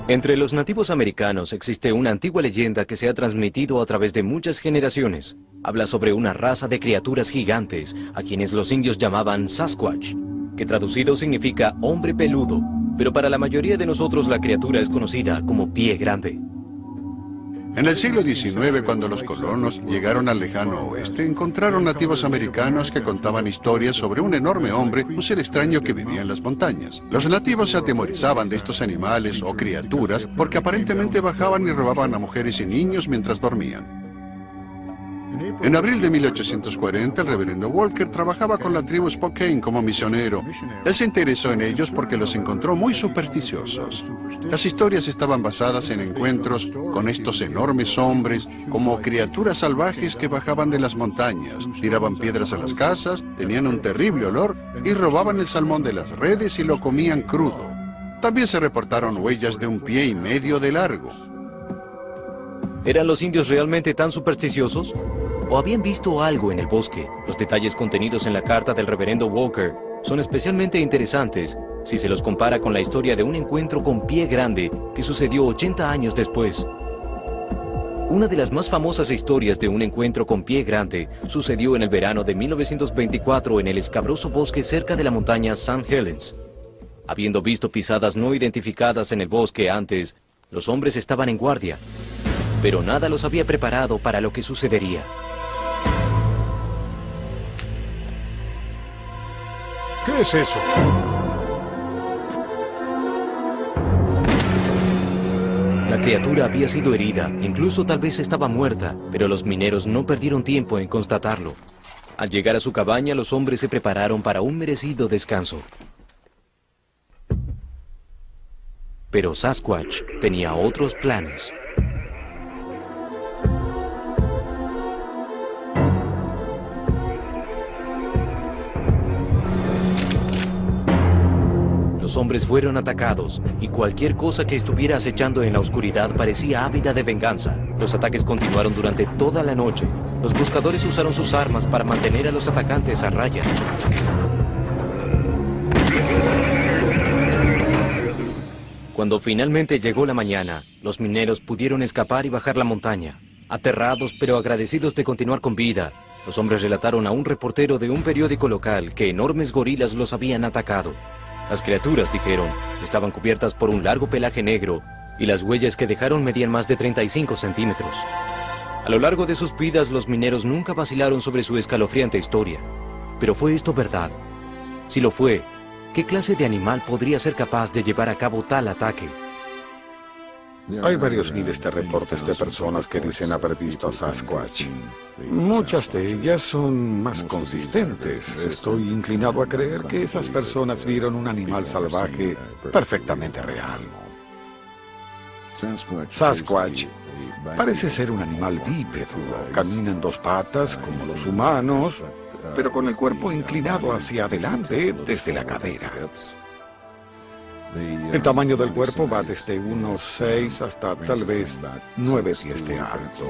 Entre los nativos americanos existe una antigua leyenda que se ha transmitido a través de muchas generaciones. Habla sobre una raza de criaturas gigantes, a quienes los indios llamaban Sasquatch, que traducido significa hombre peludo, pero para la mayoría de nosotros la criatura es conocida como Pie Grande. En el siglo XIX, cuando los colonos llegaron al lejano oeste, encontraron nativos americanos que contaban historias sobre un enorme hombre, un ser extraño que vivía en las montañas. Los nativos se atemorizaban de estos animales o criaturas porque aparentemente bajaban y robaban a mujeres y niños mientras dormían. En abril de 1840, el reverendo Walker trabajaba con la tribu Spokane como misionero. Él se interesó en ellos porque los encontró muy supersticiosos. Las historias estaban basadas en encuentros con estos enormes hombres como criaturas salvajes que bajaban de las montañas, tiraban piedras a las casas, tenían un terrible olor y robaban el salmón de las redes y lo comían crudo. También se reportaron huellas de 1,5 pies de largo. ¿Eran los indios realmente tan supersticiosos? ¿O habían visto algo en el bosque? Los detalles contenidos en la carta del reverendo Walker son especialmente interesantes si se los compara con la historia de un encuentro con Pie Grande que sucedió 80 años después. Una de las más famosas historias de un encuentro con Pie Grande sucedió en el verano de 1924 en el escabroso bosque cerca de la montaña St. Helens. Habiendo visto pisadas no identificadas en el bosque antes, los hombres estaban en guardia, pero nada los había preparado para lo que sucedería. ¿Qué es eso? La criatura había sido herida, incluso tal vez estaba muerta, pero los mineros no perdieron tiempo en constatarlo. Al llegar a su cabaña, los hombres se prepararon para un merecido descanso. Pero Sasquatch tenía otros planes. Los hombres fueron atacados, y cualquier cosa que estuviera acechando en la oscuridad parecía ávida de venganza. Los ataques continuaron durante toda la noche. Los buscadores usaron sus armas para mantener a los atacantes a raya. Cuando finalmente llegó la mañana, los mineros pudieron escapar y bajar la montaña. Aterrados pero agradecidos de continuar con vida, los hombres relataron a un reportero de un periódico local que enormes gorilas los habían atacado. Las criaturas, dijeron, estaban cubiertas por un largo pelaje negro y las huellas que dejaron medían más de 35 centímetros. A lo largo de sus vidas, los mineros nunca vacilaron sobre su escalofriante historia. ¿Pero fue esto verdad? Si lo fue, ¿qué clase de animal podría ser capaz de llevar a cabo tal ataque? Hay varios miles de reportes de personas que dicen haber visto a Sasquatch. Muchas de ellas son más consistentes. Estoy inclinado a creer que esas personas vieron un animal salvaje perfectamente real. Sasquatch parece ser un animal bípedo. Camina en 2 patas como los humanos, pero con el cuerpo inclinado hacia adelante desde la cadera. El tamaño del cuerpo va desde unos 6 hasta tal vez 9 pies de alto.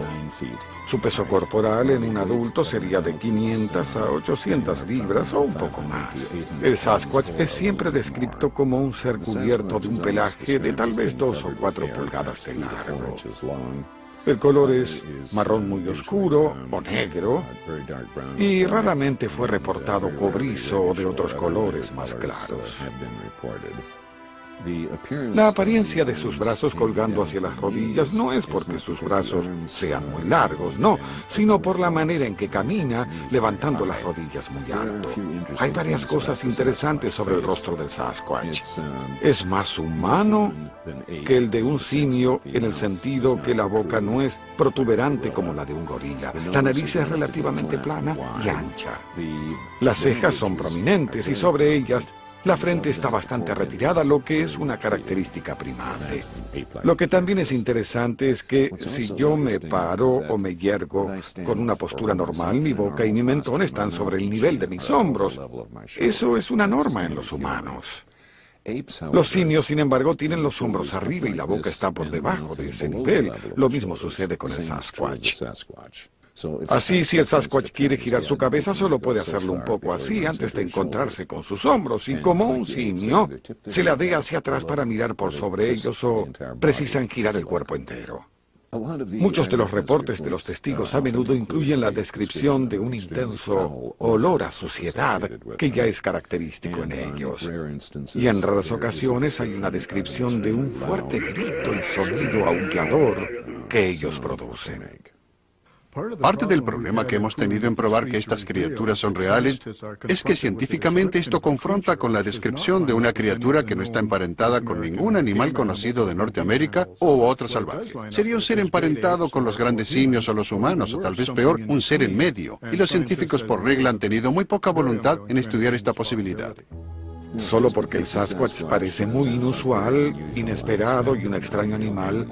Su peso corporal en un adulto sería de 500 a 800 libras o un poco más. El Sasquatch es siempre descrito como un ser cubierto de un pelaje de tal vez 2 o 4 pulgadas de largo. El color es marrón muy oscuro o negro y raramente fue reportado cobrizo o de otros colores más claros. La apariencia de sus brazos colgando hacia las rodillas no es porque sus brazos sean muy largos, no, sino por la manera en que camina, levantando las rodillas muy alto. Hay varias cosas interesantes sobre el rostro del Sasquatch. Es más humano que el de un simio en el sentido que la boca no es protuberante como la de un gorila. La nariz es relativamente plana y ancha. Las cejas son prominentes y sobre ellas la frente está bastante retirada, lo que es una característica primate. Lo que también es interesante es que si yo me paro o me yergo con una postura normal, mi boca y mi mentón están sobre el nivel de mis hombros. Eso es una norma en los humanos. Los simios, sin embargo, tienen los hombros arriba y la boca está por debajo de ese nivel. Lo mismo sucede con el Sasquatch. Así, si el Sasquatch quiere girar su cabeza, solo puede hacerlo un poco así antes de encontrarse con sus hombros, y como un simio, se ladea hacia atrás para mirar por sobre ellos o precisan girar el cuerpo entero. Muchos de los reportes de los testigos a menudo incluyen la descripción de un intenso olor a suciedad que ya es característico en ellos. Y en raras ocasiones hay una descripción de un fuerte grito y sonido aullador que ellos producen. Parte del problema que hemos tenido en probar que estas criaturas son reales es que científicamente esto confronta con la descripción de una criatura que no está emparentada con ningún animal conocido de Norteamérica o otro salvaje. Sería un ser emparentado con los grandes simios o los humanos, o tal vez peor, un ser en medio. Y los científicos por regla han tenido muy poca voluntad en estudiar esta posibilidad. Solo porque el Sasquatch parece muy inusual, inesperado y un extraño animal,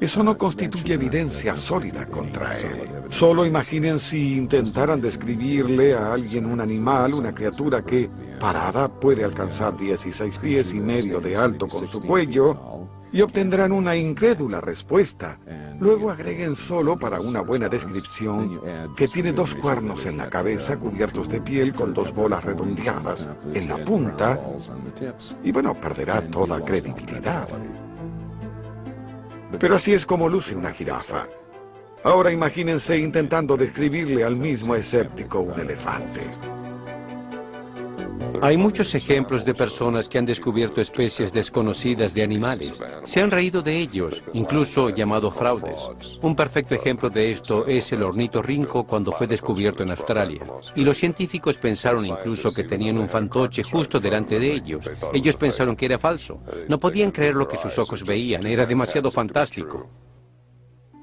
eso no constituye evidencia sólida contra él. Solo imaginen si intentaran describirle a alguien un animal, una criatura que, parada, puede alcanzar 16 pies y medio de alto con su cuello, y obtendrán una incrédula respuesta. Luego agreguen solo para una buena descripción que tiene 2 cuernos en la cabeza cubiertos de piel con 2 bolas redondeadas en la punta, y bueno, perderá toda credibilidad. Pero así es como luce una jirafa. Ahora imagínense intentando describirle al mismo escéptico un elefante. Hay muchos ejemplos de personas que han descubierto especies desconocidas de animales. Se han reído de ellos, incluso llamado fraudes. Un perfecto ejemplo de esto es el ornitorrinco cuando fue descubierto en Australia. Y los científicos pensaron incluso que tenían un fantoche justo delante de ellos. Ellos pensaron que era falso. No podían creer lo que sus ojos veían, era demasiado fantástico.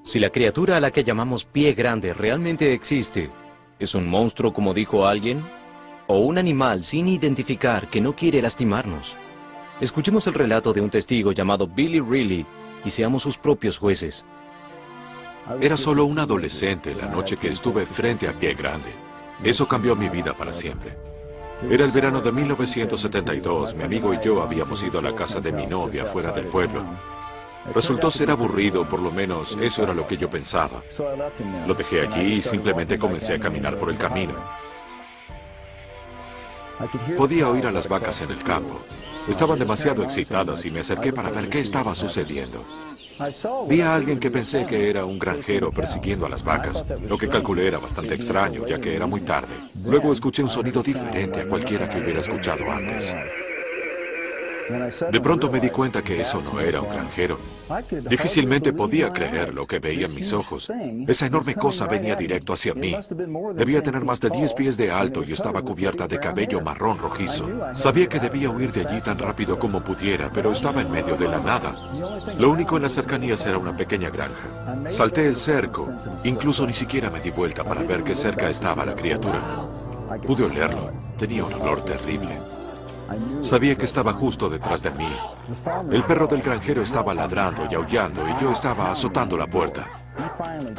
Si la criatura a la que llamamos pie grande realmente existe, ¿es un monstruo como dijo alguien? ¿O un animal sin identificar que no quiere lastimarnos? Escuchemos el relato de un testigo llamado Billy Riley y seamos sus propios jueces. Era solo un adolescente la noche que estuve frente a Pie Grande. Eso cambió mi vida para siempre. Era el verano de 1972. Mi amigo y yo habíamos ido a la casa de mi novia fuera del pueblo. Resultó ser aburrido, por lo menos eso era lo que yo pensaba. Lo dejé allí y simplemente comencé a caminar por el camino. Podía oír a las vacas en el campo. Estaban demasiado excitadas y me acerqué para ver qué estaba sucediendo. Vi a alguien que pensé que era un granjero persiguiendo a las vacas, lo que calculé era bastante extraño, ya que era muy tarde. Luego escuché un sonido diferente a cualquiera que hubiera escuchado antes. De pronto me di cuenta que eso no era un granjero. Difícilmente podía creer lo que veía en mis ojos. Esa enorme cosa venía directo hacia mí. Debía tener más de 10 pies de alto y estaba cubierta de cabello marrón rojizo. Sabía que debía huir de allí tan rápido como pudiera, pero estaba en medio de la nada. Lo único en las cercanías era una pequeña granja. Salté el cerco. Incluso ni siquiera me di vuelta para ver qué cerca estaba la criatura. Pude olerlo. Tenía un olor terrible. Sabía que estaba justo detrás de mí. El perro del granjero estaba ladrando y aullando y yo estaba azotando la puerta.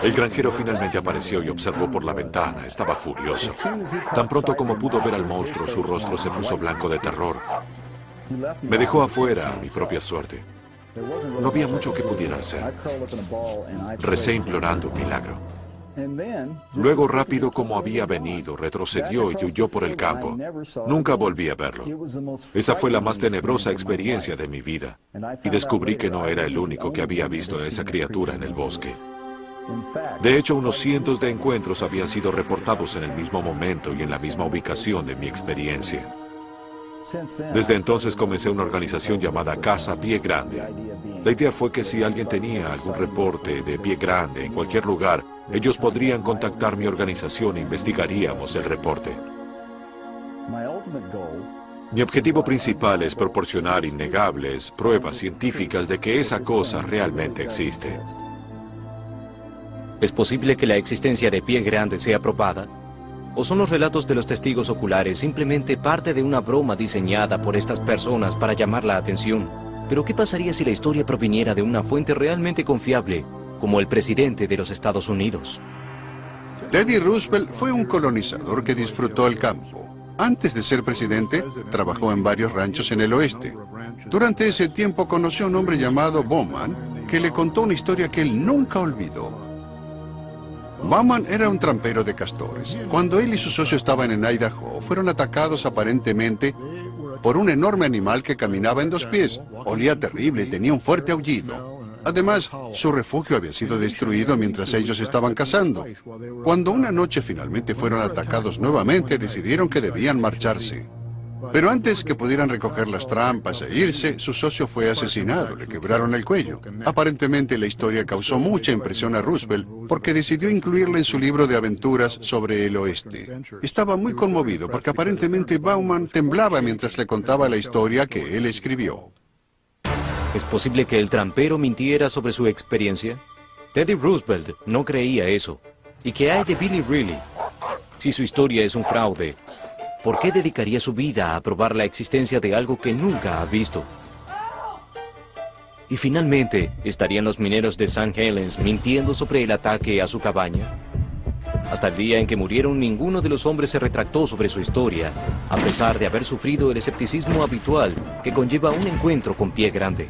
El granjero finalmente apareció y observó por la ventana. Estaba furioso. Tan pronto como pudo ver al monstruo, su rostro se puso blanco de terror. Me dejó afuera a mi propia suerte. No había mucho que pudiera hacer. Recé implorando un milagro. Luego, rápido como había venido, retrocedió y huyó por el campo. Nunca volví a verlo. Esa fue la más tenebrosa experiencia de mi vida. Y descubrí que no era el único que había visto a esa criatura en el bosque. De hecho, unos cientos de encuentros habían sido reportados en el mismo momento y en la misma ubicación de mi experiencia. Desde entonces comencé una organización llamada Casa Pie Grande. La idea fue que si alguien tenía algún reporte de Pie Grande en cualquier lugar, ellos podrían contactar mi organización e investigaríamos el reporte. Mi objetivo principal es proporcionar innegables pruebas científicas de que esa cosa realmente existe. ¿Es posible que la existencia de Pie Grande sea probada? ¿O son los relatos de los testigos oculares simplemente parte de una broma diseñada por estas personas para llamar la atención? ¿Pero qué pasaría si la historia proviniera de una fuente realmente confiable, como el presidente de los Estados Unidos? Teddy Roosevelt fue un colonizador que disfrutó el campo. Antes de ser presidente, trabajó en varios ranchos en el oeste. Durante ese tiempo conoció a un hombre llamado Bowman, que le contó una historia que él nunca olvidó. Bauman era un trampero de castores. Cuando él y su socio estaban en Idaho, fueron atacados aparentemente por un enorme animal que caminaba en 2 pies. Olía terrible y tenía un fuerte aullido. Además, su refugio había sido destruido mientras ellos estaban cazando. Cuando una noche finalmente fueron atacados nuevamente, decidieron que debían marcharse. Pero antes que pudieran recoger las trampas e irse, su socio fue asesinado, le quebraron el cuello. Aparentemente la historia causó mucha impresión a Roosevelt porque decidió incluirla en su libro de aventuras sobre el oeste. Estaba muy conmovido porque aparentemente Bauman temblaba mientras le contaba la historia que él escribió. ¿Es posible que el trampero mintiera sobre su experiencia? Teddy Roosevelt no creía eso. ¿Y qué hay de Billy Riley? Si su historia es un fraude, ¿por qué dedicaría su vida a probar la existencia de algo que nunca ha visto? Y finalmente, ¿estarían los mineros de St. Helens mintiendo sobre el ataque a su cabaña? Hasta el día en que murieron, ninguno de los hombres se retractó sobre su historia, a pesar de haber sufrido el escepticismo habitual que conlleva un encuentro con Pie Grande.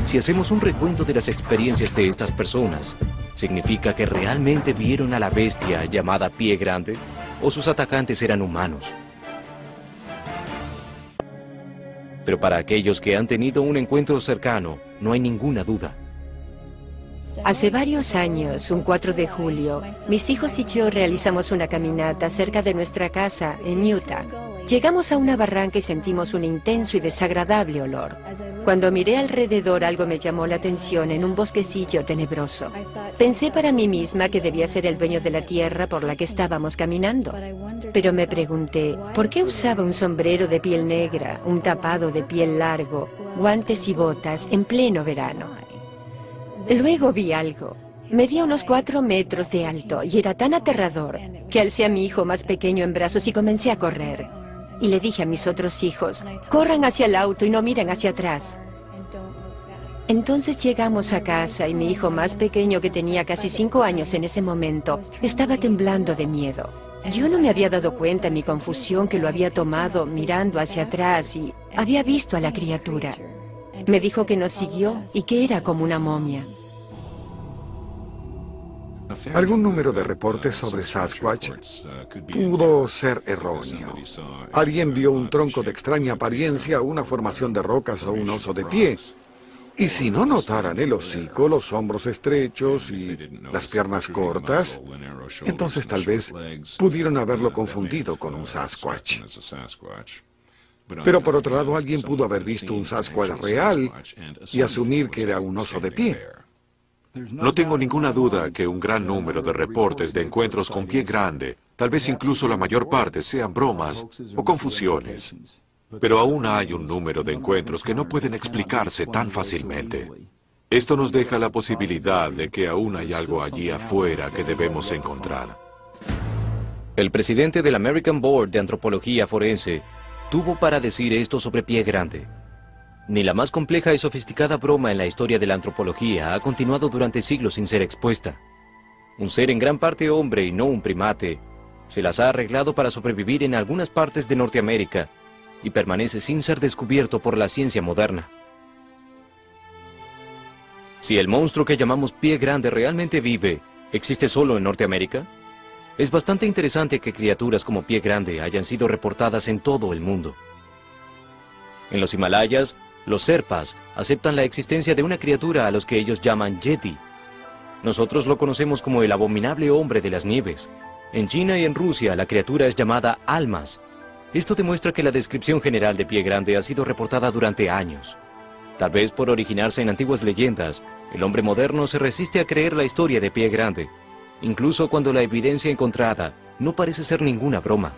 Si hacemos un recuento de las experiencias de estas personas, ¿significa que realmente vieron a la bestia llamada Pie Grande? ¿O sus atacantes eran humanos? Pero para aquellos que han tenido un encuentro cercano, no hay ninguna duda. Hace varios años, un 4 de julio, mis hijos y yo realizamos una caminata cerca de nuestra casa en Utah. Llegamos a una barranca y sentimos un intenso y desagradable olor. Cuando miré alrededor, algo me llamó la atención en un bosquecillo tenebroso. Pensé para mí misma que debía ser el dueño de la tierra por la que estábamos caminando. Pero me pregunté, ¿por qué usaba un sombrero de piel negra, un tapado de piel largo, guantes y botas en pleno verano? Luego vi algo. Medía unos 4 metros de alto y era tan aterrador que alcé a mi hijo más pequeño en brazos y comencé a correr. Y le dije a mis otros hijos, corran hacia el auto y no miren hacia atrás. Entonces llegamos a casa y mi hijo más pequeño, que tenía casi 5 años en ese momento, estaba temblando de miedo. Yo no me había dado cuenta en mi confusión que lo había tomado mirando hacia atrás y había visto a la criatura. Me dijo que nos siguió y que era como una momia. Algún número de reportes sobre Sasquatch pudo ser erróneo. Alguien vio un tronco de extraña apariencia, una formación de rocas o un oso de pie. Y si no notaran el hocico, los hombros estrechos y las piernas cortas, entonces tal vez pudieron haberlo confundido con un Sasquatch. Pero por otro lado, alguien pudo haber visto un Sasquatch real y asumir que era un oso de pie. No tengo ninguna duda que un gran número de reportes de encuentros con Pie Grande, tal vez incluso la mayor parte, sean bromas o confusiones. Pero aún hay un número de encuentros que no pueden explicarse tan fácilmente. Esto nos deja la posibilidad de que aún hay algo allí afuera que debemos encontrar. El presidente del American Board de Antropología Forense tuvo para decir esto sobre Pie Grande. Ni la más compleja y sofisticada broma en la historia de la antropología ha continuado durante siglos sin ser expuesta. Un ser en gran parte hombre y no un primate, se las ha arreglado para sobrevivir en algunas partes de Norteamérica y permanece sin ser descubierto por la ciencia moderna. Si el monstruo que llamamos Pie Grande realmente vive, ¿existe solo en Norteamérica? Es bastante interesante que criaturas como Pie Grande hayan sido reportadas en todo el mundo. En los Himalayas, los Sherpas aceptan la existencia de una criatura a los que ellos llaman Yeti. Nosotros lo conocemos como el abominable hombre de las nieves. En China y en Rusia la criatura es llamada Almas. Esto demuestra que la descripción general de Pie Grande ha sido reportada durante años. Tal vez por originarse en antiguas leyendas, el hombre moderno se resiste a creer la historia de Pie Grande, incluso cuando la evidencia encontrada no parece ser ninguna broma.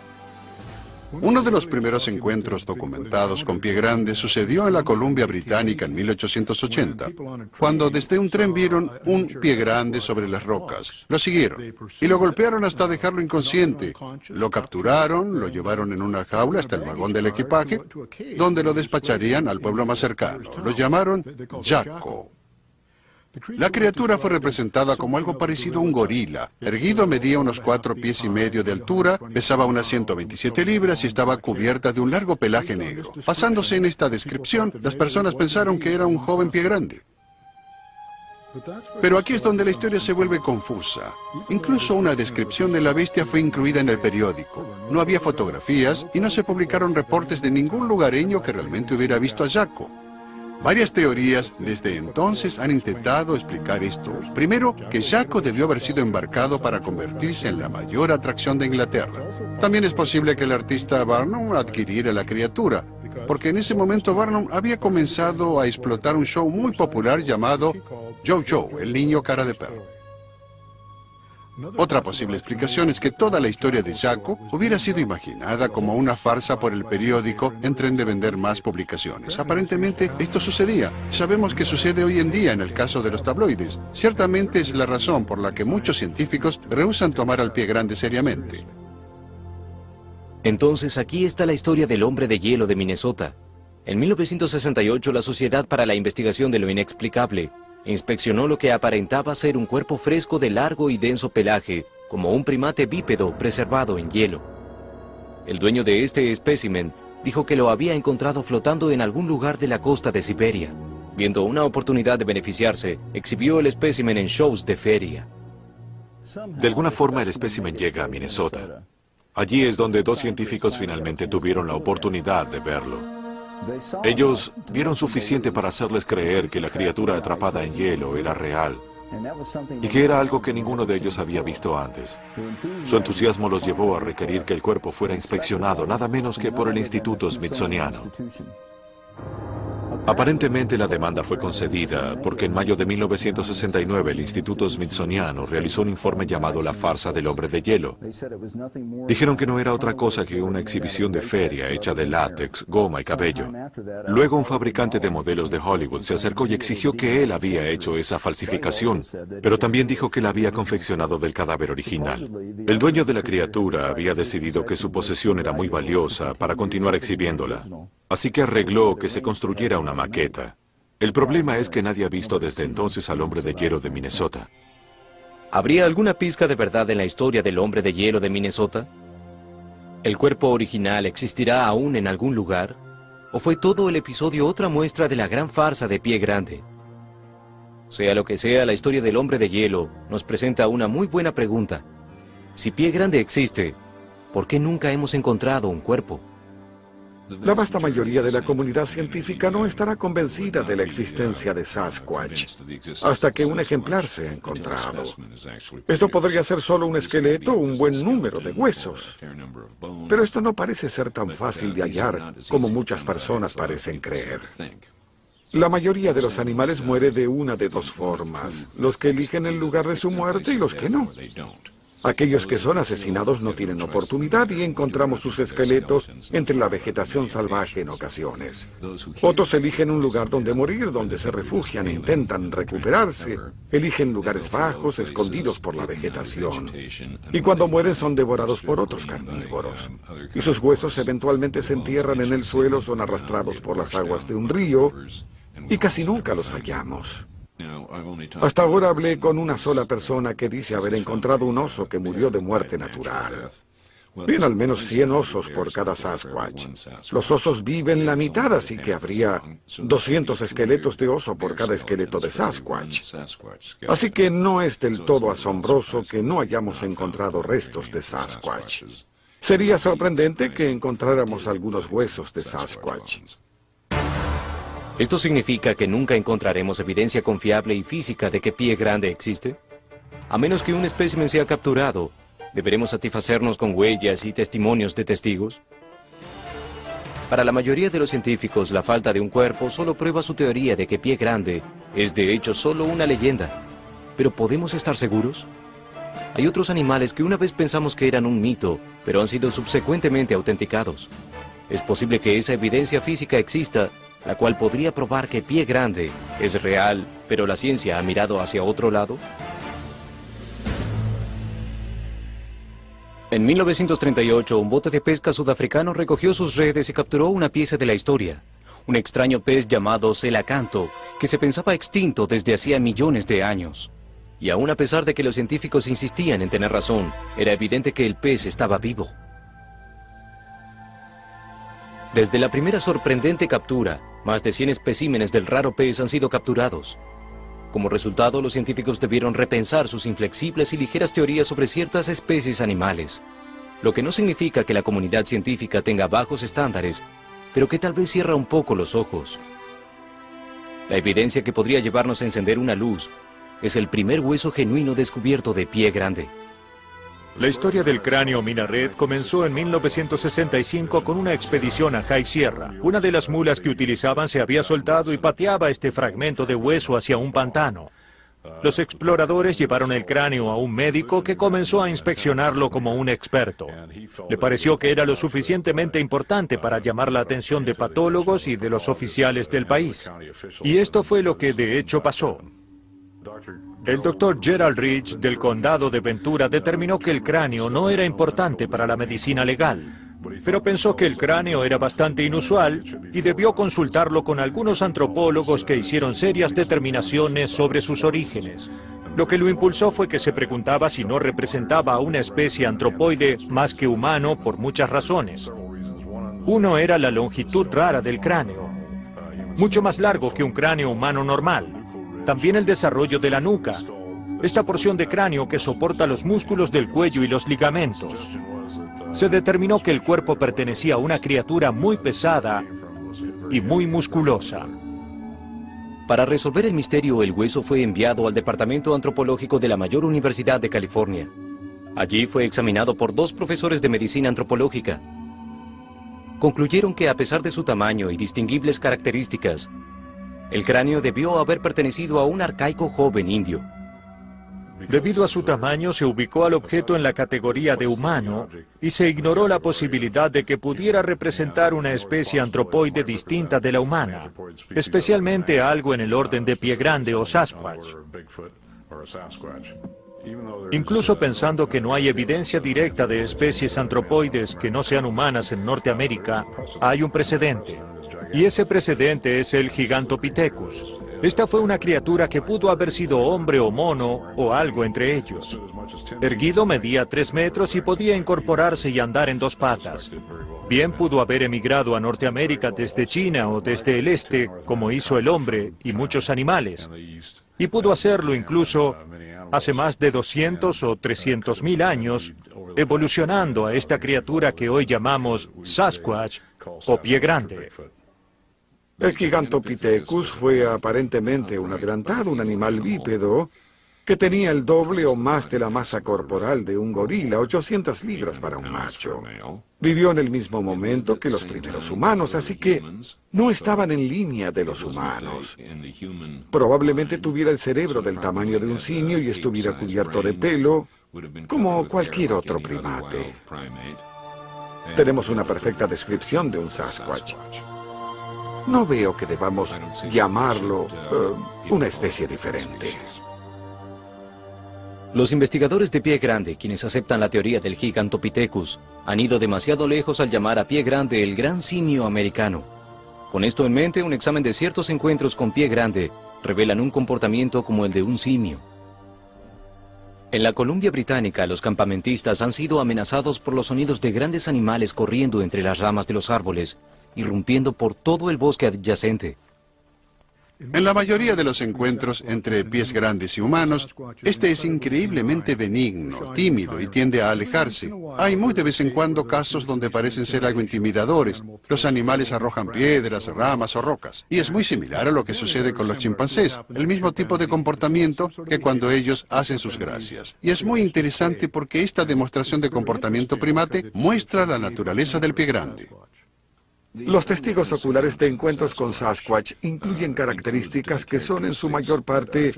Uno de los primeros encuentros documentados con Pie Grande sucedió en la Columbia Británica en 1880, cuando desde un tren vieron un Pie Grande sobre las rocas. Lo siguieron y lo golpearon hasta dejarlo inconsciente. Lo capturaron, lo llevaron en una jaula hasta el vagón del equipaje, donde lo despacharían al pueblo más cercano. Lo llamaron Jaco. La criatura fue representada como algo parecido a un gorila. Erguido, medía unos 4 pies y medio de altura, pesaba unas 127 libras y estaba cubierta de un largo pelaje negro. Basándose en esta descripción, las personas pensaron que era un joven Pie Grande. Pero aquí es donde la historia se vuelve confusa. Incluso una descripción de la bestia fue incluida en el periódico. No había fotografías y no se publicaron reportes de ningún lugareño que realmente hubiera visto a Jaco. Varias teorías desde entonces han intentado explicar esto. Primero, que Jaco debió haber sido embarcado para convertirse en la mayor atracción de Inglaterra. También es posible que el artista Barnum adquiriera la criatura, porque en ese momento Barnum había comenzado a explotar un show muy popular llamado Joe, el niño cara de perro. Otra posible explicación es que toda la historia de Jaco hubiera sido imaginada como una farsa por el periódico en tren de vender más publicaciones. Aparentemente esto sucedía. Sabemos que sucede hoy en día en el caso de los tabloides. Ciertamente es la razón por la que muchos científicos rehúsan tomar al pie grande seriamente. Entonces aquí está la historia del hombre de hielo de Minnesota. En 1968 la Sociedad para la Investigación de lo Inexplicable inspeccionó lo que aparentaba ser un cuerpo fresco de largo y denso pelaje, como un primate bípedo preservado en hielo. El dueño de este espécimen dijo que lo había encontrado flotando en algún lugar de la costa de Siberia. Viendo una oportunidad de beneficiarse, exhibió el espécimen en shows de feria. De alguna forma el espécimen llega a Minnesota. Allí es donde dos científicos finalmente tuvieron la oportunidad de verlo. Ellos vieron suficiente para hacerles creer que la criatura atrapada en hielo era real y que era algo que ninguno de ellos había visto antes. Su entusiasmo los llevó a requerir que el cuerpo fuera inspeccionado nada menos que por el Instituto Smithsoniano. Aparentemente la demanda fue concedida porque en mayo de 1969 el Instituto Smithsoniano realizó un informe llamado La farsa del hombre de hielo. Dijeron que no era otra cosa que una exhibición de feria hecha de látex, goma y cabello. Luego un fabricante de modelos de Hollywood se acercó y exigió que él había hecho esa falsificación, pero también dijo que la había confeccionado del cadáver original. El dueño de la criatura había decidido que su posesión era muy valiosa para continuar exhibiéndola. Así que arregló que se construyera una maqueta. El problema es que nadie ha visto desde entonces al hombre de hielo de Minnesota. ¿Habría alguna pizca de verdad en la historia del hombre de hielo de Minnesota? ¿El cuerpo original existirá aún en algún lugar? ¿O fue todo el episodio otra muestra de la gran farsa de Pie Grande? Sea lo que sea, la historia del hombre de hielo nos presenta una muy buena pregunta. Si Pie Grande existe, ¿por qué nunca hemos encontrado un cuerpo? La vasta mayoría de la comunidad científica no estará convencida de la existencia de Sasquatch hasta que un ejemplar sea encontrado. Esto podría ser solo un esqueleto o un buen número de huesos. Pero esto no parece ser tan fácil de hallar como muchas personas parecen creer. La mayoría de los animales muere de una de dos formas: los que eligen el lugar de su muerte y los que no. Aquellos que son asesinados no tienen oportunidad y encontramos sus esqueletos entre la vegetación salvaje en ocasiones. Otros eligen un lugar donde morir, donde se refugian e intentan recuperarse. Eligen lugares bajos, escondidos por la vegetación. Y cuando mueren son devorados por otros carnívoros. Y sus huesos eventualmente se entierran en el suelo, son arrastrados por las aguas de un río y casi nunca los hallamos. Hasta ahora hablé con una sola persona que dice haber encontrado un oso que murió de muerte natural. Bien, al menos 100 osos por cada Sasquatch. Los osos viven la mitad, así que habría 200 esqueletos de oso por cada esqueleto de Sasquatch. Así que no es del todo asombroso que no hayamos encontrado restos de Sasquatch. Sería sorprendente que encontráramos algunos huesos de Sasquatch. ¿Esto significa que nunca encontraremos evidencia confiable y física de que Pie Grande existe? A menos que un espécimen sea capturado, ¿deberemos satisfacernos con huellas y testimonios de testigos? Para la mayoría de los científicos, la falta de un cuerpo solo prueba su teoría de que Pie Grande es de hecho solo una leyenda. ¿Pero podemos estar seguros? Hay otros animales que una vez pensamos que eran un mito, pero han sido subsecuentemente autenticados. Es posible que esa evidencia física exista, la cual podría probar que Pie Grande es real, pero la ciencia ha mirado hacia otro lado. En 1938, un bote de pesca sudafricano recogió sus redes y capturó una pieza de la historia, un extraño pez llamado celacanto, que se pensaba extinto desde hacía millones de años. Y aún a pesar de que los científicos insistían en tener razón, era evidente que el pez estaba vivo. Desde la primera sorprendente captura, más de 100 especímenes del raro pez han sido capturados. Como resultado, los científicos debieron repensar sus inflexibles y ligeras teorías sobre ciertas especies animales, lo que no significa que la comunidad científica tenga bajos estándares, pero que tal vez cierra un poco los ojos. La evidencia que podría llevarnos a encender una luz es el primer hueso genuino descubierto de pie grande. La historia del cráneo Minaret comenzó en 1965 con una expedición a High Sierra. Una de las mulas que utilizaban se había soltado y pateaba este fragmento de hueso hacia un pantano. Los exploradores llevaron el cráneo a un médico que comenzó a inspeccionarlo como un experto. Le pareció que era lo suficientemente importante para llamar la atención de patólogos y de los oficiales del país. Y esto fue lo que de hecho pasó. El doctor Gerald Rich del condado de Ventura determinó que el cráneo no era importante para la medicina legal, pero pensó que el cráneo era bastante inusual y debió consultarlo con algunos antropólogos que hicieron serias determinaciones sobre sus orígenes. Lo que lo impulsó fue que se preguntaba si no representaba a una especie antropoide más que humano por muchas razones. Uno era la longitud rara del cráneo, mucho más largo que un cráneo humano normal. También el desarrollo de la nuca, esta porción de cráneo que soporta los músculos del cuello y los ligamentos. Se determinó que el cuerpo pertenecía a una criatura muy pesada y muy musculosa. Para resolver el misterio, el hueso fue enviado al Departamento Antropológico de la mayor universidad de California. Allí fue examinado por 2 profesores de medicina antropológica. Concluyeron que a pesar de su tamaño y distinguibles características, el cráneo debió haber pertenecido a un arcaico joven indio. Debido a su tamaño, se ubicó al objeto en la categoría de humano y se ignoró la posibilidad de que pudiera representar una especie antropoide distinta de la humana, especialmente algo en el orden de pie grande o Sasquatch. Incluso pensando que no hay evidencia directa de especies antropoides que no sean humanas en Norteamérica, hay un precedente. Y ese precedente es el Gigantopithecus. Esta fue una criatura que pudo haber sido hombre o mono o algo entre ellos. Erguido medía 3 metros y podía incorporarse y andar en 2 patas. Bien pudo haber emigrado a Norteamérica desde China o desde el este, como hizo el hombre y muchos animales. Y pudo hacerlo incluso hace más de 200 o 300.000 años, evolucionando a esta criatura que hoy llamamos Sasquatch o pie grande. El Gigantopithecus fue aparentemente un adelantado, un animal bípedo que tenía el doble o más de la masa corporal de un gorila, 800 libras para un macho. Vivió en el mismo momento que los primeros humanos, así que no estaban en línea de los humanos. Probablemente tuviera el cerebro del tamaño de un simio y estuviera cubierto de pelo, como cualquier otro primate. Tenemos una perfecta descripción de un Sasquatch. No veo que debamos llamarlo una especie diferente. Los investigadores de pie grande, quienes aceptan la teoría del Gigantopithecus, han ido demasiado lejos al llamar a pie grande el gran simio americano. Con esto en mente, un examen de ciertos encuentros con pie grande revelan un comportamiento como el de un simio. En la Columbia Británica, los campamentistas han sido amenazados por los sonidos de grandes animales corriendo entre las ramas de los árboles, irrumpiendo por todo el bosque adyacente. En la mayoría de los encuentros entre pies grandes y humanos, este es increíblemente benigno, tímido y tiende a alejarse. Hay muy de vez en cuando casos donde parecen ser algo intimidadores. Los animales arrojan piedras, ramas o rocas. Y es muy similar a lo que sucede con los chimpancés, el mismo tipo de comportamiento que cuando ellos hacen sus gracias. Y es muy interesante porque esta demostración de comportamiento primate muestra la naturaleza del pie grande. Los testigos oculares de encuentros con Sasquatch incluyen características que son en su mayor parte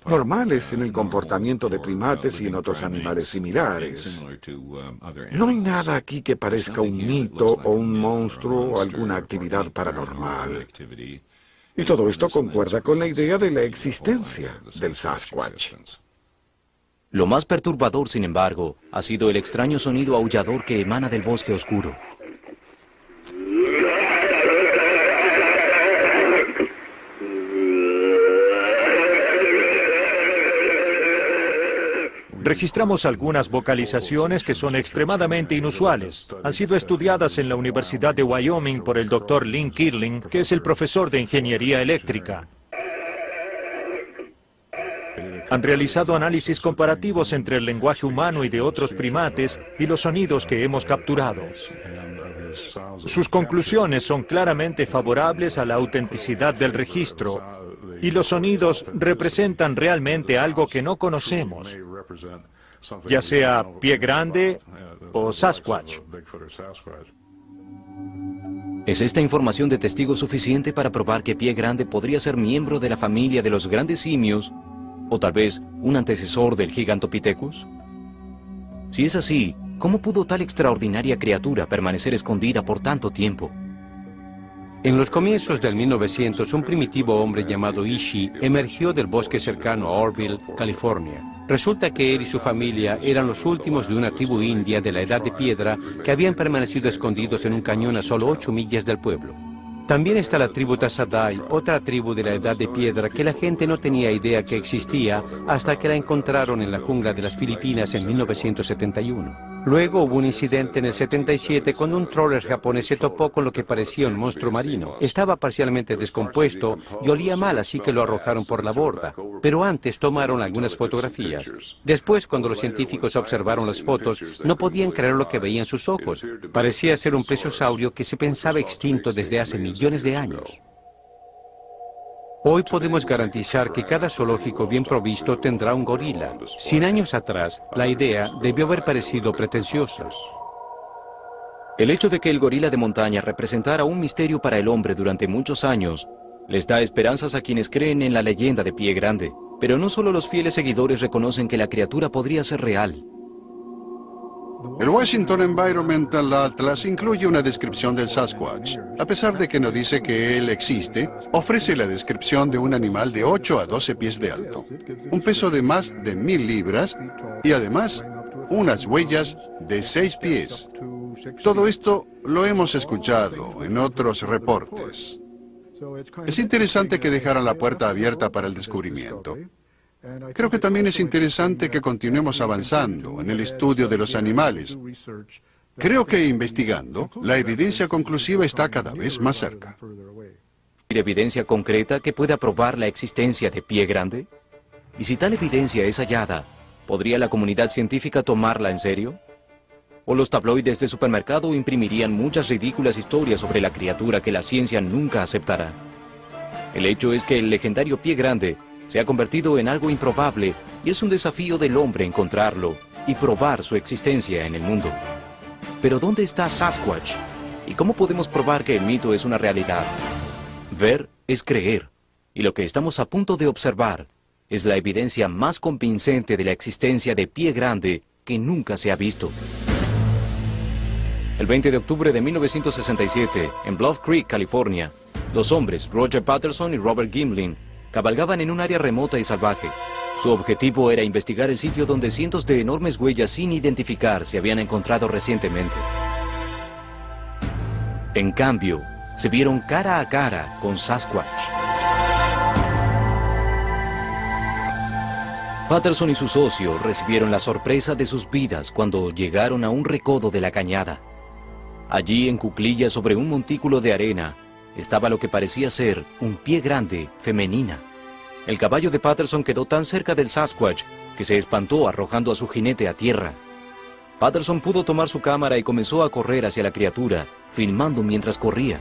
normales en el comportamiento de primates y en otros animales similares. No hay nada aquí que parezca un mito o un monstruo o alguna actividad paranormal. Y todo esto concuerda con la idea de la existencia del Sasquatch. Lo más perturbador, sin embargo, ha sido el extraño sonido aullador que emana del bosque oscuro. Registramos algunas vocalizaciones que son extremadamente inusuales. Han sido estudiadas en la Universidad de Wyoming por el Dr. Lynn Kirling, que es el profesor de ingeniería eléctrica. Han realizado análisis comparativos entre el lenguaje humano y de otros primates y los sonidos que hemos capturado. Sus conclusiones son claramente favorables a la autenticidad del registro, y los sonidos representan realmente algo que no conocemos, ya sea pie grande o Sasquatch. ¿Es esta información de testigos suficiente para probar que Pie Grande podría ser miembro de la familia de los grandes simios, o tal vez un antecesor del Gigantopithecus? Si es así, ¿cómo pudo tal extraordinaria criatura permanecer escondida por tanto tiempo? En los comienzos del 1900, un primitivo hombre llamado Ishi emergió del bosque cercano a Orville, California. Resulta que él y su familia eran los últimos de una tribu india de la Edad de Piedra que habían permanecido escondidos en un cañón a solo 8 millas del pueblo. También está la tribu Tasadai, otra tribu de la Edad de Piedra que la gente no tenía idea que existía hasta que la encontraron en la jungla de las Filipinas en 1971. Luego hubo un incidente en el 77 cuando un trawler japonés se topó con lo que parecía un monstruo marino. Estaba parcialmente descompuesto y olía mal, así que lo arrojaron por la borda. Pero antes tomaron algunas fotografías. Después, cuando los científicos observaron las fotos, no podían creer lo que veían sus ojos. Parecía ser un plesiosaurio que se pensaba extinto desde hace millones de años. Hoy podemos garantizar que cada zoológico bien provisto tendrá un gorila. 100 años atrás, la idea debió haber parecido pretenciosa. El hecho de que el gorila de montaña representara un misterio para el hombre durante muchos años les da esperanzas a quienes creen en la leyenda de Pie Grande. Pero no solo los fieles seguidores reconocen que la criatura podría ser real. El Washington Environmental Atlas incluye una descripción del Sasquatch. A pesar de que no dice que él existe, ofrece la descripción de un animal de 8 a 12 pies de alto, un peso de más de 1000 libras y además unas huellas de 6 pies. Todo esto lo hemos escuchado en otros reportes. Es interesante que dejaran la puerta abierta para el descubrimiento. Creo que también es interesante que continuemos avanzando en el estudio de los animales. Creo que investigando, la evidencia conclusiva está cada vez más cerca. ¿Hay evidencia concreta que pueda probar la existencia de Pie Grande? Y si tal evidencia es hallada, ¿podría la comunidad científica tomarla en serio? ¿O los tabloides de supermercado imprimirían muchas ridículas historias sobre la criatura que la ciencia nunca aceptará? El hecho es que el legendario Pie Grande se ha convertido en algo improbable y es un desafío del hombre encontrarlo y probar su existencia en el mundo. Pero ¿dónde está Sasquatch? ¿Y cómo podemos probar que el mito es una realidad? Ver es creer, y lo que estamos a punto de observar es la evidencia más convincente de la existencia de Pie Grande que nunca se ha visto. El 20 de octubre de 1967, en Bluff Creek, California, los hombres Roger Patterson y Robert Gimlin cabalgaban en un área remota y salvaje. Su objetivo era investigar el sitio donde cientos de enormes huellas sin identificar se habían encontrado recientemente. En cambio, se vieron cara a cara con Sasquatch. Patterson y su socio recibieron la sorpresa de sus vidas cuando llegaron a un recodo de la cañada. Allí, en cuclillas sobre un montículo de arena, estaba lo que parecía ser un Pie Grande femenina. El caballo de Patterson quedó tan cerca del Sasquatch que se espantó arrojando a su jinete a tierra. Patterson pudo tomar su cámara y comenzó a correr hacia la criatura, filmando mientras corría.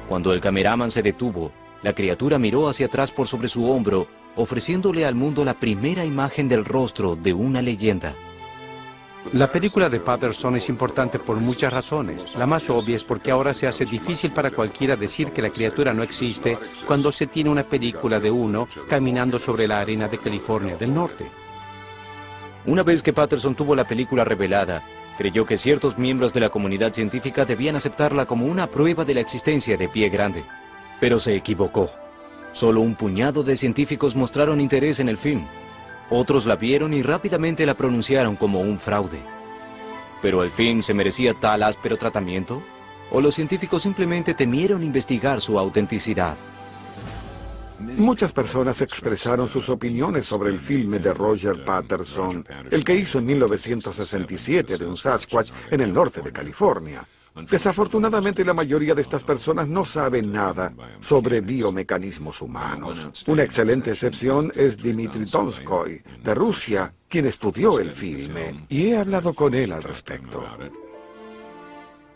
Cuando el cameraman se detuvo, la criatura miró hacia atrás por sobre su hombro, ofreciéndole al mundo la primera imagen del rostro de una leyenda. La película de Patterson es importante por muchas razones. La más obvia es porque ahora se hace difícil para cualquiera decir que la criatura no existe cuando se tiene una película de uno caminando sobre la arena de California del Norte. Una vez que Patterson tuvo la película revelada, creyó que ciertos miembros de la comunidad científica debían aceptarla como una prueba de la existencia de Pie Grande. Pero se equivocó. Solo un puñado de científicos mostraron interés en el film. Otros la vieron y rápidamente la pronunciaron como un fraude. ¿Pero el film se merecía tal áspero tratamiento? ¿O los científicos simplemente temieron investigar su autenticidad? Muchas personas expresaron sus opiniones sobre el filme de Roger Patterson, el que hizo en 1967 de un Sasquatch en el norte de California. Desafortunadamente, la mayoría de estas personas no saben nada sobre biomecanismos humanos. Una excelente excepción es Dmitry Donskoy, de Rusia, quien estudió el filme, y he hablado con él al respecto.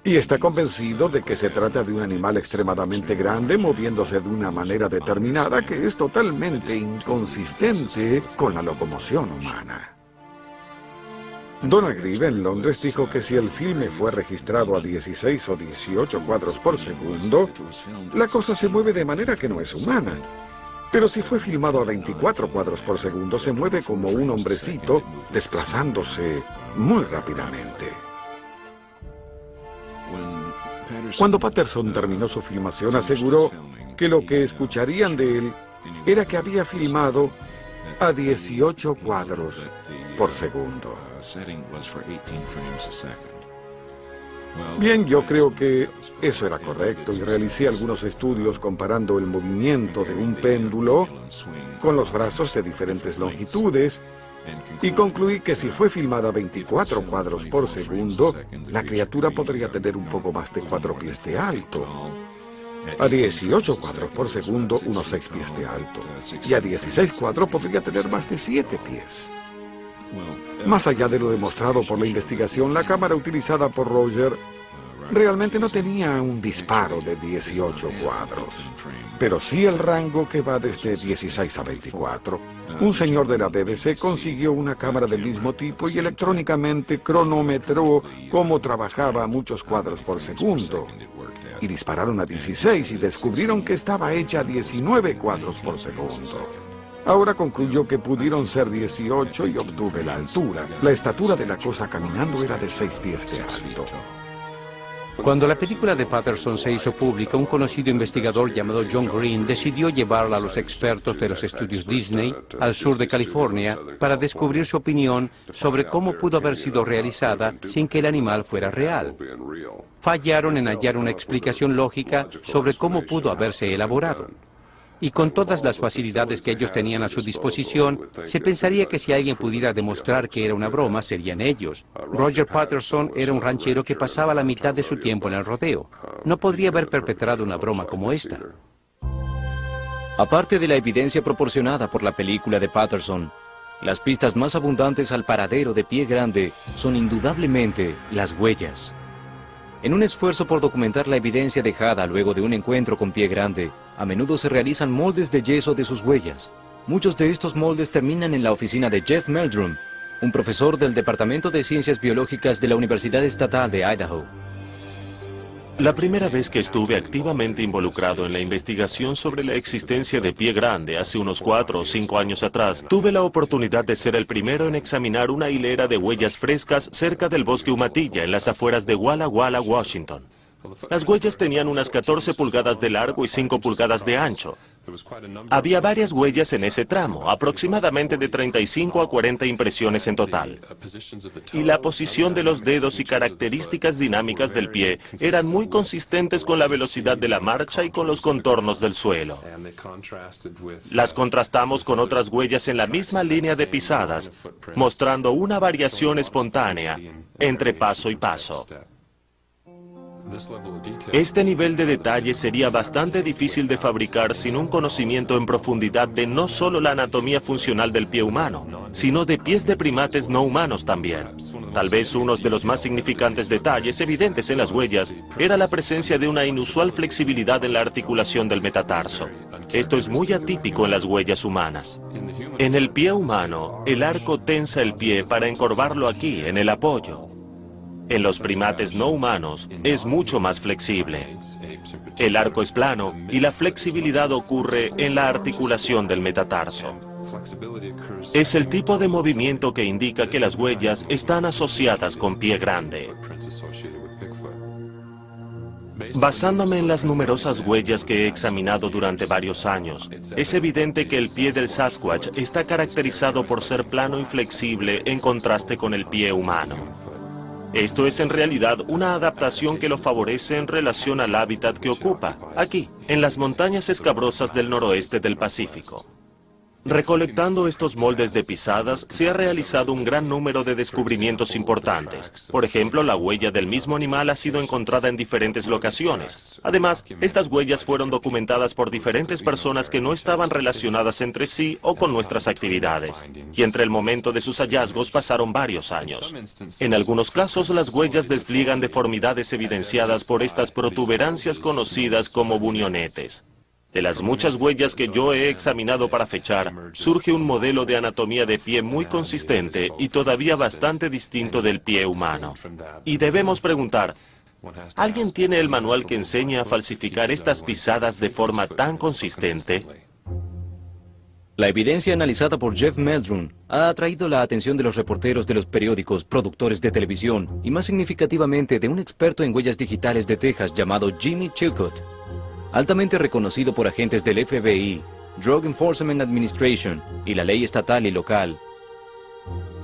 Y está convencido de que se trata de un animal extremadamente grande, moviéndose de una manera determinada que es totalmente inconsistente con la locomoción humana. Donald Grieve en Londres dijo que si el filme fue registrado a 16 o 18 cuadros por segundo, la cosa se mueve de manera que no es humana. Pero si fue filmado a 24 cuadros por segundo, se mueve como un hombrecito, desplazándose muy rápidamente. Cuando Patterson terminó su filmación, aseguró que lo que escucharían de él era que había filmado a 18 cuadros por segundo. Bien, yo creo que eso era correcto y realicé algunos estudios comparando el movimiento de un péndulo con los brazos de diferentes longitudes y concluí que si fue filmada a 24 cuadros por segundo, la criatura podría tener un poco más de 4 pies de alto. A 18 cuadros por segundo, unos 6 pies de alto. Y a 16 cuadros podría tener más de 7 pies. Más allá de lo demostrado por la investigación, la cámara utilizada por Roger realmente no tenía un disparo de 18 cuadros, pero sí el rango que va desde 16 a 24. Un señor de la BBC consiguió una cámara del mismo tipo y electrónicamente cronometró cómo trabajaba a muchos cuadros por segundo. Y dispararon a 16 y descubrieron que estaba hecha a 19 cuadros por segundo. Ahora concluyó que pudieron ser 18 y obtuve la altura. La estatura de la cosa caminando era de 6 pies de alto. Cuando la película de Patterson se hizo pública, un conocido investigador llamado John Green decidió llevarla a los expertos de los estudios Disney al sur de California para descubrir su opinión sobre cómo pudo haber sido realizada sin que el animal fuera real. Fallaron en hallar una explicación lógica sobre cómo pudo haberse elaborado. Y con todas las facilidades que ellos tenían a su disposición, se pensaría que si alguien pudiera demostrar que era una broma, serían ellos. Roger Patterson era un ranchero que pasaba la mitad de su tiempo en el rodeo. No podría haber perpetrado una broma como esta. Aparte de la evidencia proporcionada por la película de Patterson, las pistas más abundantes al paradero de Pie Grande son indudablemente las huellas. En un esfuerzo por documentar la evidencia dejada luego de un encuentro con Pie Grande, a menudo se realizan moldes de yeso de sus huellas. Muchos de estos moldes terminan en la oficina de Jeff Meldrum, un profesor del Departamento de Ciencias Biológicas de la Universidad Estatal de Idaho. La primera vez que estuve activamente involucrado en la investigación sobre la existencia de Pie Grande hace unos 4 o 5 años atrás, tuve la oportunidad de ser el primero en examinar una hilera de huellas frescas cerca del bosque Umatilla, en las afueras de Walla Walla, Washington. Las huellas tenían unas 14 pulgadas de largo y 5 pulgadas de ancho. Había varias huellas en ese tramo, aproximadamente de 35 a 40 impresiones en total. Y la posición de los dedos y características dinámicas del pie eran muy consistentes con la velocidad de la marcha y con los contornos del suelo. Las contrastamos con otras huellas en la misma línea de pisadas, mostrando una variación espontánea entre paso y paso. Este nivel de detalle sería bastante difícil de fabricar sin un conocimiento en profundidad de no solo la anatomía funcional del pie humano, sino de pies de primates no humanos también. Tal vez uno de los más significantes detalles evidentes en las huellas era la presencia de una inusual flexibilidad en la articulación del metatarso. Esto es muy atípico en las huellas humanas. En el pie humano, el arco tensa el pie para encorvarlo aquí, en el apoyo. En los primates no humanos es mucho más flexible. El arco es plano y la flexibilidad ocurre en la articulación del metatarso. Es el tipo de movimiento que indica que las huellas están asociadas con Pie Grande. Basándome en las numerosas huellas que he examinado durante varios años, es evidente que el pie del Sasquatch está caracterizado por ser plano y flexible en contraste con el pie humano. Esto es en realidad una adaptación que lo favorece en relación al hábitat que ocupa, aquí, en las montañas escabrosas del noroeste del Pacífico. Recolectando estos moldes de pisadas, se ha realizado un gran número de descubrimientos importantes. Por ejemplo, la huella del mismo animal ha sido encontrada en diferentes locaciones. Además, estas huellas fueron documentadas por diferentes personas que no estaban relacionadas entre sí o con nuestras actividades. Y entre el momento de sus hallazgos pasaron varios años. En algunos casos, las huellas despliegan deformidades evidenciadas por estas protuberancias conocidas como bunionetes. De las muchas huellas que yo he examinado para fechar, surge un modelo de anatomía de pie muy consistente y todavía bastante distinto del pie humano. Y debemos preguntar, ¿alguien tiene el manual que enseña a falsificar estas pisadas de forma tan consistente? La evidencia analizada por Jeff Meldrum ha atraído la atención de los reporteros de los periódicos, productores de televisión y más significativamente de un experto en huellas digitales de Texas llamado Jimmy Chilcutt. Altamente reconocido por agentes del FBI, Drug Enforcement Administration y la ley estatal y local.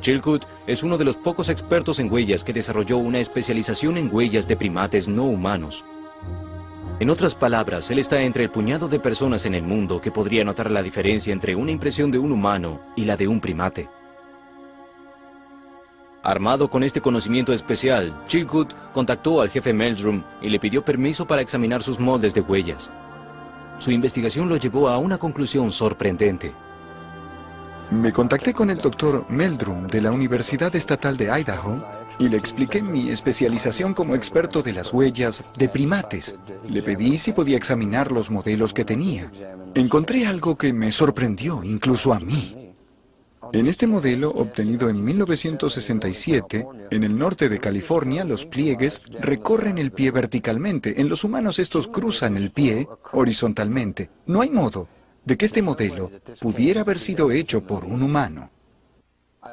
Chilcutt es uno de los pocos expertos en huellas que desarrolló una especialización en huellas de primates no humanos. En otras palabras, él está entre el puñado de personas en el mundo que podría notar la diferencia entre una impresión de un humano y la de un primate. Armado con este conocimiento especial, Chilcutt contactó al jefe Meldrum y le pidió permiso para examinar sus moldes de huellas. Su investigación lo llevó a una conclusión sorprendente. Me contacté con el doctor Meldrum de la Universidad Estatal de Idaho y le expliqué mi especialización como experto de las huellas de primates. Le pedí si podía examinar los modelos que tenía. Encontré algo que me sorprendió, incluso a mí. En este modelo, obtenido en 1967, en el norte de California, los pliegues recorren el pie verticalmente. En los humanos estos cruzan el pie horizontalmente. No hay modo de que este modelo pudiera haber sido hecho por un humano.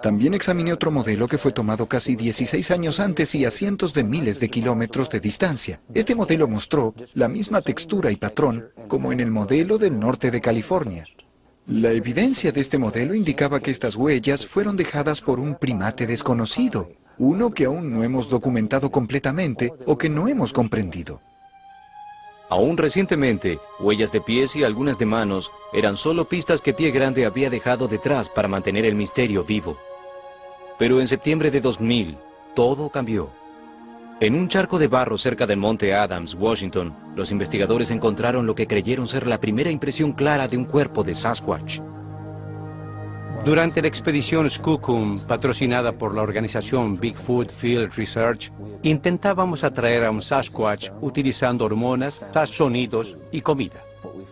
También examiné otro modelo que fue tomado casi 16 años antes y a cientos de miles de kilómetros de distancia. Este modelo mostró la misma textura y patrón como en el modelo del norte de California. La evidencia de este modelo indicaba que estas huellas fueron dejadas por un primate desconocido, uno que aún no hemos documentado completamente o que no hemos comprendido. Aún recientemente, huellas de pies y algunas de manos eran solo pistas que Pie Grande había dejado detrás para mantener el misterio vivo. Pero en septiembre de 2000, todo cambió. En un charco de barro cerca del monte Adams, Washington, los investigadores encontraron lo que creyeron ser la primera impresión clara de un cuerpo de Sasquatch. Durante la expedición Skookum, patrocinada por la organización Bigfoot Field Research, intentábamos atraer a un Sasquatch utilizando hormonas, sonidos y comida.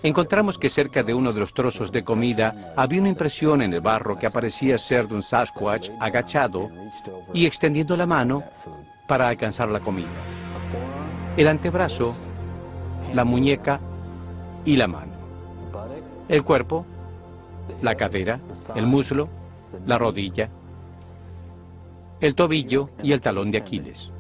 Encontramos que cerca de uno de los trozos de comida había una impresión en el barro que parecía ser de un Sasquatch agachado y extendiendo la mano para alcanzar la comida. El antebrazo, la muñeca y la mano. El cuerpo, la cadera, el muslo, la rodilla, el tobillo y el talón de Aquiles.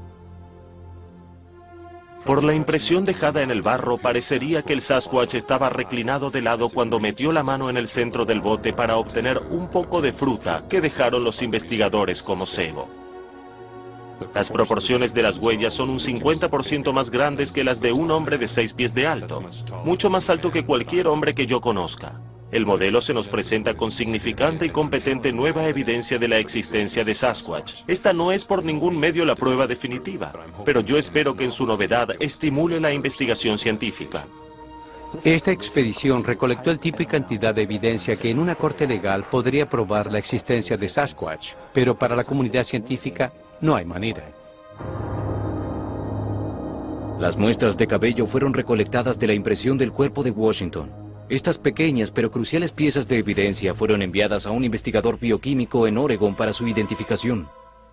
Por la impresión dejada en el barro, parecería que el Sasquatch estaba reclinado de lado cuando metió la mano en el centro del bote para obtener un poco de fruta que dejaron los investigadores como cebo. Las proporciones de las huellas son un 50% más grandes que las de un hombre de 6 pies de alto, mucho más alto que cualquier hombre que yo conozca. El modelo se nos presenta con significante y competente nueva evidencia de la existencia de Sasquatch. Esta no es por ningún medio la prueba definitiva, pero yo espero que en su novedad estimule la investigación científica. Esta expedición recolectó el tipo y cantidad de evidencia que en una corte legal podría probar la existencia de Sasquatch, pero para la comunidad científica no hay manera. Las muestras de cabello fueron recolectadas de la impresión del cuerpo de Washington. Estas pequeñas pero cruciales piezas de evidencia fueron enviadas a un investigador bioquímico en Oregon para su identificación.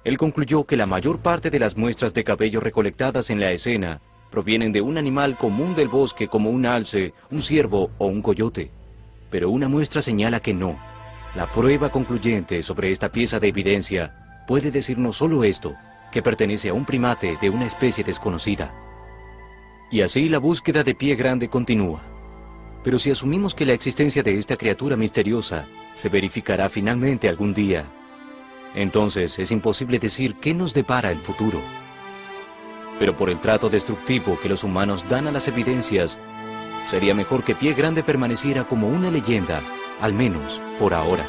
Él concluyó que la mayor parte de las muestras de cabello recolectadas en la escena provienen de un animal común del bosque como un alce, un ciervo o un coyote. Pero una muestra señala que no. La prueba concluyente sobre esta pieza de evidencia puede decirnos solo esto, que pertenece a un primate de una especie desconocida. Y así la búsqueda de Pie Grande continúa. Pero si asumimos que la existencia de esta criatura misteriosa se verificará finalmente algún día, entonces es imposible decir qué nos depara el futuro. Pero por el trato destructivo que los humanos dan a las evidencias, sería mejor que Pie Grande permaneciera como una leyenda al menos por ahora.